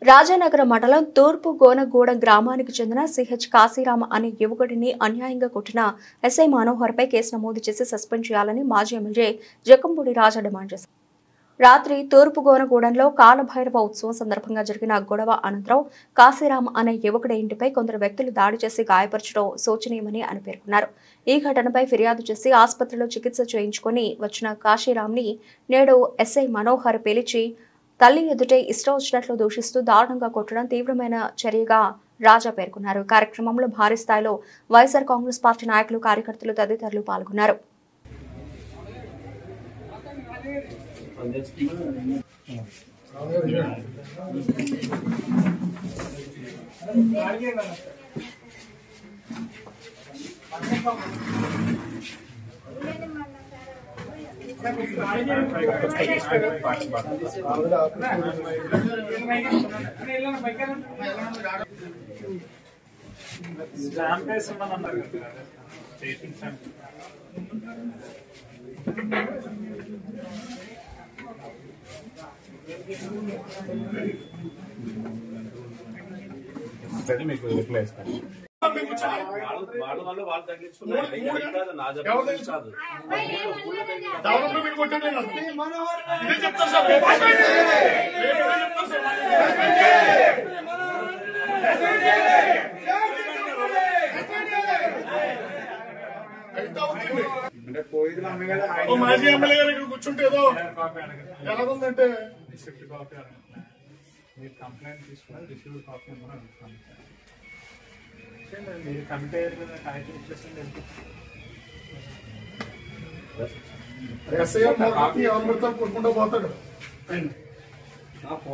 రాజానగరం మండలం తూర్పు గోనగూడ గ్రామానికి చెందిన సిహెచ్ కాశీరామ్ అనే యువకుడిని అన్యాయంగా కొట్టిన ఎస్ఐ మనోహర్పై కేసు నమోదు చేసి సస్పెండ్ చేయాలని మాజీ ఎమ్మెల్యే జకంపూడి రాజా డిమాండ్ చేశారు. రాత్రి తూర్పు గోనగూడెంలో కాలభైరవ ఉత్సవం సందర్భంగా జరిగిన గొడవ అనంతరం కాశీరామ్ అనే యువకుడి ఇంటిపై కొందరు వ్యక్తులు దాడి చేసి గాయపరచడం శోచనీయమని ఆయన పేర్కొన్నారు. ఈ ఘటనపై ఫిర్యాదు చేసి ఆసుపత్రిలో చికిత్స చేయించుకుని వచ్చిన కాశీరామ్ని నేడు ఎస్ఐ మనోహర్ పిలిచి తల్లి ఎదుటే ఇష్టం వచ్చినట్లు దూషిస్తూ దారుణంగా కొట్టడం తీవ్రమైన చర్యగా రాజా పేర్కొన్నారు. కార్యక్రమంలో భారీ స్థాయిలో వైఎస్ఆర్ కాంగ్రెస్ పార్టీ నాయకులు, కార్యకర్తలు తదితరులు పాల్గొన్నారు. మీకు రిప్లై ఇస్తాను. మాజీ ఎమ్మెల్యే గారు ఇక్కడ కూర్చుంటే ఏదో ఎలాగుందంటే మీరు కంప్లైంట్ తీసుకున్నారు, రిసీవ్డ్ కాపీ కూడా అడుగుతాను. మీరు కంపేర్ కాగితం ఇచ్చేసండి. కాపీ అమృతం కొట్టుకుంటూ పోతాడు. కాపీ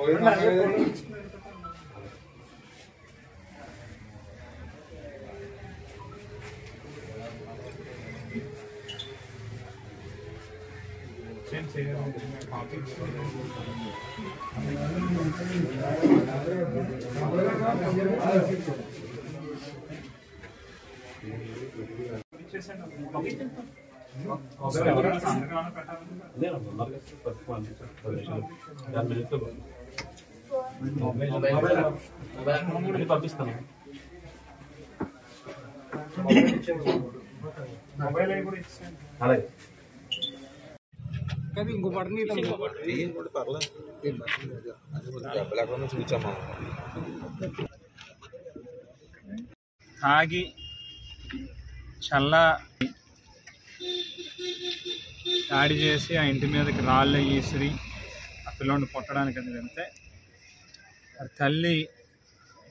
పంపిస్తాను. మొబైల్ అవి కూడా ఇచ్చాను. అలాగే ఇంకో పడని తాగి చల్ల దాడి చేసి ఆ ఇంటి మీదకి రాళ్ళు ఈసిరి ఆ పిల్లోని కొట్టడానికి అది వెళ్తే తల్లి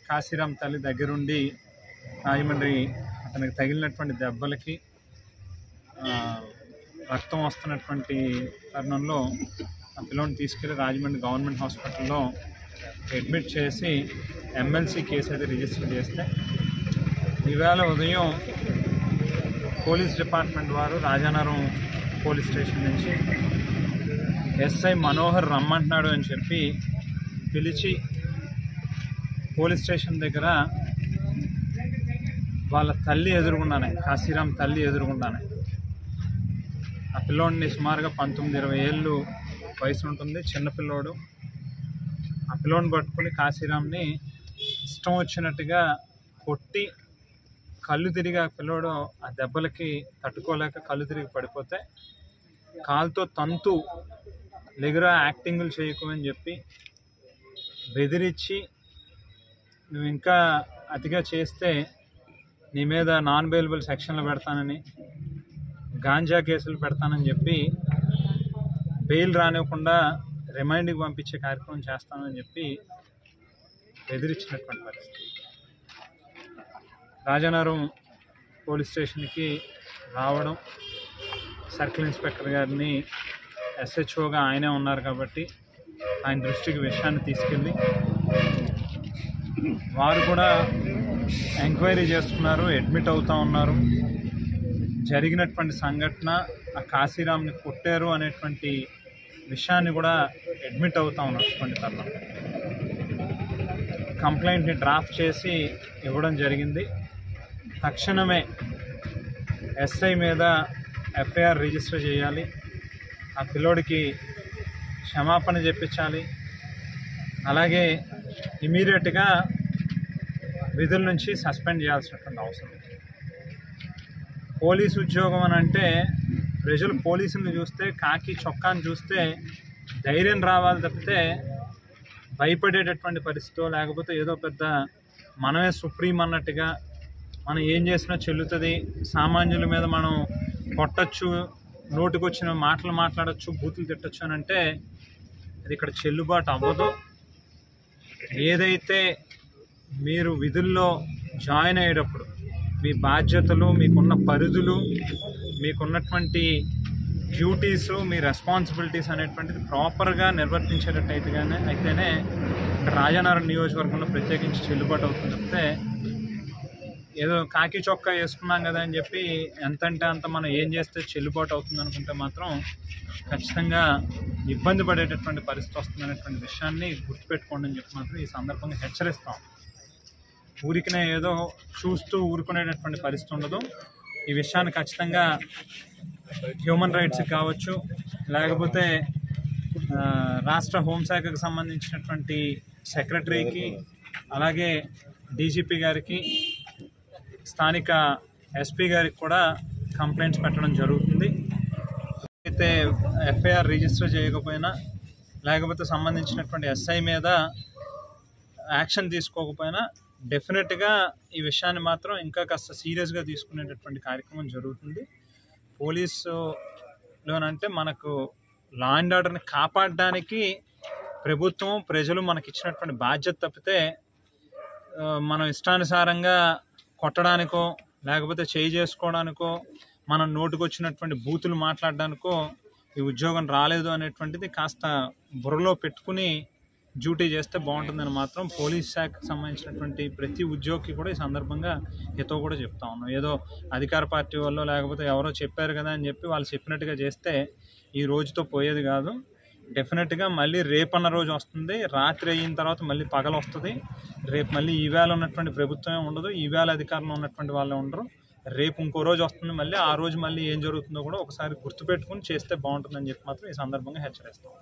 కాశీరామ్ తల్లి దగ్గరుండి రాజమండ్రి అతనికి తగిలినటువంటి దెబ్బలకి రక్తం వస్తున్నటువంటి తరుణంలో ఆ పిల్లోని తీసుకెళ్లి రాజమండ్రి గవర్నమెంట్ హాస్పిటల్లో అడ్మిట్ చేసి ఎమ్మెల్సీ కేసు అయితే రిజిస్టర్ చేస్తే ఈవేళ ఉదయం పోలీస్ డిపార్ట్మెంట్ వారు రాజానగరం పోలీస్ స్టేషన్ నుంచి ఎస్ఐ మనోహర్ రమ్మంటున్నాడు అని చెప్పి పిలిచి పోలీస్ స్టేషన్ దగ్గర వాళ్ళ తల్లి ఎదురుగుండానే, కాశీరామ్ తల్లి ఎదురుగుండానే ఆ పిల్లోడిని సుమారుగా 19-20 ఏళ్ళు వయసు ఉంటుంది, చిన్నపిల్లోడు. ఆ పిల్లోడిని పట్టుకుని కాశీరామ్ని ఇష్టం వచ్చినట్టుగా కొట్టి కళ్ళు తిరిగి ఆ పిల్లోడు ఆ దెబ్బలకి తట్టుకోలేక కళ్ళు తిరిగి పడిపోతే కాలుతో తంతు లెగురా యాక్టింగులు చేయకు అని చెప్పి బెదిరించి నువ్వు ఇంకా అతిగా చేస్తే నీ మీద నాన్ బెయిలబుల్ సెక్షన్లు పెడతానని, గాంజా కేసులు పెడతానని చెప్పి బెయిల్ రానివ్వకుండా రిమైండ్కి పంపించే కార్యక్రమం చేస్తానని చెప్పి బెదిరించినటువంటి పరిస్థితి. రాజానగరం పోలీస్ స్టేషన్కి రావడం, సర్కిల్ ఇన్స్పెక్టర్ గారిని ఎస్హెచ్ఓగా ఆయనే ఉన్నారు కాబట్టి ఆయన దృష్టికి విషయాన్ని తీసుకెళ్ళి వారు కూడా ఎంక్వైరీ చేస్తున్నారు, అడ్మిట్ అవుతూ ఉన్నారు. జరిగినటువంటి సంఘటన ఆ కాశీరామ్ని కొట్టారు అనేటువంటి విషయాన్ని కూడా అడ్మిట్ అవుతూ ఉన్నటువంటి తరుణం కంప్లైంట్ని డ్రాఫ్ట్ చేసి ఇవ్వడం జరిగింది. తక్షణమే ఎస్ఐ మీద ఎఫ్ఐఆర్ రిజిస్టర్ చేయాలి, ఆ పిల్లోడికి క్షమాపణ చెప్పించాలి. అలాగే ఇమీడియట్గా విధుల నుంచి సస్పెండ్ చేయాల్సినటువంటి అవసరం. పోలీసు ఉద్యోగం అని అంటే ప్రజలు పోలీసులను చూస్తే, కాకి చొక్కాను చూస్తే ధైర్యం రావాలి తప్పితే భయపడేటటువంటి పరిస్థితి, లేకపోతే ఏదో పెద్ద మనమే సుప్రీం అన్నట్టుగా మనం ఏం చేసినా చెల్లుతుంది, సామాన్యుల మీద మనం కొట్టచ్చు, నోటికొచ్చిన మాటలు మాట్లాడచ్చు, బూతులు తిట్టచ్చు అని అంటే అది ఇక్కడ చెల్లుబాటు అవ్వదు. ఏదైతే మీరు విధుల్లో జాయిన్ అయ్యేటప్పుడు మీ బాధ్యతలు, మీకున్న పరిధులు, మీకున్నటువంటి డ్యూటీసు, మీ రెస్పాన్సిబిలిటీస్ అనేటువంటిది ప్రాపర్గా అయితేనే రాజానగరం నియోజకవర్గంలో ప్రత్యేకించి చెల్లుబాటు అవుతుంది తప్పితే ఏదో కాకి చొక్కా వేసుకున్నాం కదా అని చెప్పి ఎంతంటే అంత మనం ఏం చేస్తే చెల్లుబాటు అవుతుంది అనుకుంటే మాత్రం ఖచ్చితంగా ఇబ్బంది పడేటటువంటి పరిస్థితి వస్తుందనేటువంటి విషయాన్ని గుర్తుపెట్టుకోండి అని చెప్పి మాత్రం ఈ సందర్భంగా హెచ్చరిస్తాం. ఊరికినే ఏదో చూస్తూ ఊరుకునేటటువంటి పరిస్థితి ఉండదు. ఈ విషయాన్ని ఖచ్చితంగా హ్యూమన్ రైట్స్కి కావచ్చు, లేకపోతే రాష్ట్ర హోంశాఖకు సంబంధించినటువంటి సెక్రటరీకి, అలాగే డీజీపీ గారికి, స్థానిక ఎస్పీ గారికి కూడా కంప్లైంట్స్ పెట్టడం జరుగుతుంది. అయితే ఎఫ్ఐఆర్ రిజిస్టర్ చేయకపోయినా, లేకపోతే సంబంధించినటువంటి ఎస్ఐ మీద యాక్షన్ తీసుకోకపోయినా డెఫినెట్గా ఈ విషయాన్ని మాత్రం ఇంకా కాస్త సీరియస్గా తీసుకునేటటువంటి కార్యక్రమం జరుగుతుంది. పోలీసులోనంటే మనకు లా అండ్ ఆర్డర్ని కాపాడడానికి ప్రభుత్వం, ప్రజలు మనకి ఇచ్చినటువంటి బాధ్యత తప్పితే మనం ఇష్టానుసారంగా కొట్టడానికో, లేకపోతే చేయి చేసుకోవడానికో, మనం నోటుకొచ్చినటువంటి బూతులు మాట్లాడడానికో ఈ ఉద్యోగం రాలేదు అనేటువంటిది కాస్త బుర్రలో పెట్టుకుని డ్యూటీ చేస్తే బాగుంటుందని మాత్రం పోలీస్ శాఖకు సంబంధించినటువంటి ప్రతి ఉద్యోగికి కూడా ఈ సందర్భంగా హితో కూడా చెప్తా ఉన్నాం. ఏదో అధికార పార్టీ వాళ్ళు లేకపోతే ఎవరో చెప్పారు కదా అని చెప్పి వాళ్ళు చెప్పినట్టుగా చేస్తే ఈ రోజుతో పోయేది కాదు. డెఫినెట్గా మళ్ళీ రేపన్న రోజు వస్తుంది, రాత్రి అయిన తర్వాత మళ్ళీ పగలు వస్తుంది. రేపు మళ్ళీ ఈవేళ ఉన్నటువంటి ప్రభుత్వమే ఉండదు, ఈవేళ అధికారంలో ఉన్నటువంటి వాళ్ళే ఉండరు. రేపు ఇంకో రోజు వస్తుంది, మళ్ళీ ఆ రోజు మళ్ళీ ఏం జరుగుతుందో కూడా ఒకసారి గుర్తుపెట్టుకుని చేస్తే బాగుంటుందని చెప్పి మాత్రం ఈ సందర్భంగా హెచ్చరిస్తాం.